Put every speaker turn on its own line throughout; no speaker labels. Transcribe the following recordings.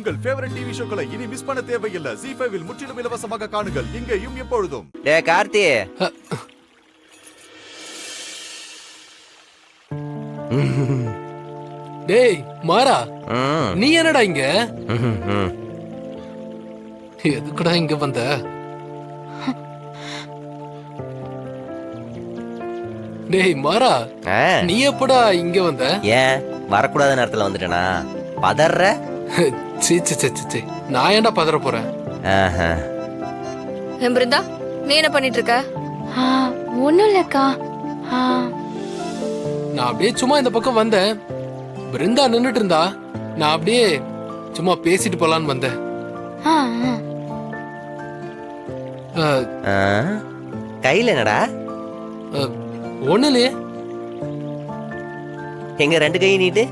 உங்கள் favourite TV ஷோக்களை இனி miss பண்ண தேவையில்லை. ZEE5 இல் முற்றிலும் இலவசமாக காணுங்கள். இங்கேயும் எப்பொழுதும்.
டேய் கார்த்தி,
டேய் மாறா, நீ என்னடா இங்க? எதுக்குடா இங்க வந்த? டேய் மாறா, நீ எப்படா இங்க வந்த?
ஏன் வரக்கூடாத நேரத்துல வந்துட்டேனா? பதற?
சீ சீ சீ சீ, நான் ஏன்டா பதற போறேன்?
பிருந்தா, நீ என்ன பண்ணிட்டு இருக்க?
ஒண்ணும் இல்லக்கா.
நான் அப்படியே சும்மா இந்த பக்கம் வந்தேன். பிருந்தா நின்னுட்டு இருந்தா, நான் அப்படியே சும்மா பேசிட்டு போலான்னு வந்தேன்.
கையில என்னடா?
ஒண்ணு இல்லையே.
எங்க ரெண்டு கை நீட்டு.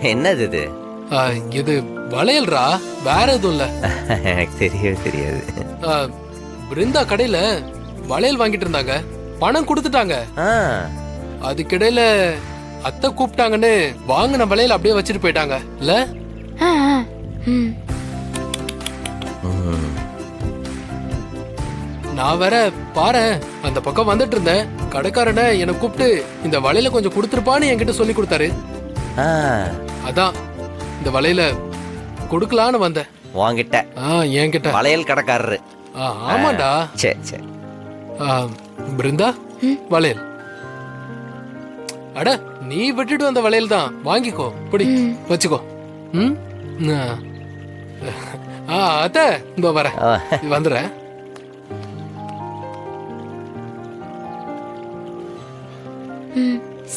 என்னது இது?
இது வளையல்ரா, வேற எதுவும் இல்ல.
எனக்கு தெரியவே தெரியாது.
பிருந்தா கடையில வளையல் வாங்கிட்டு இருந்தாங்க, பணம் கொடுத்துட்டாங்க. அதுக்கிடையில அத்தை கூப்பிட்டாங்கன்னு வாங்கின வளையல் அப்படியே வச்சுட்டு போயிட்டாங்க இல்ல. நான் வேற பாரு அந்த பக்கம் வந்துட்டு இருந்தேன். கடைக்காரனை என்னை கூப்பிட்டு இந்த வளையல கொஞ்சம் கொடுத்துருப்பான்னு என்கிட்ட சொல்லி கொடுத்தாரு. அதான் இந்த வளையல கொடுக்கலான்னு வந்தேன்.
வாங்கிட்ட?
என்கிட்ட
வளையல் கடைக்காரரு?
ஆமாடா.
சரி சரி.
பிருந்தா, வளையல். அட, நீ விட்டுட்டு வந்த வளையல் தான், வாங்கிக்கோ, பிடி வச்சுக்கோ. அத்த இந்த வர வந்துடுறேன்.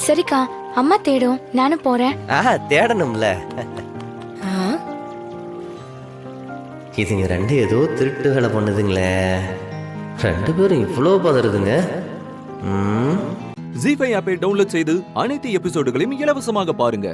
சரிக்கா, அம்மா தேடும், நானும் போறேன்.
தேடணும்ல. இதுங்க ரெண்டு ஏதோ திருட்டுகளை பண்ணுதுங்களே. ரெண்டு பேரும் இவ்வளோ பதறுதுங்க.
ZEE5 ஆப்பை டவுன்லோட் செய்து அனைத்து எபிசோடுகளையும் இலவசமாக பாருங்க.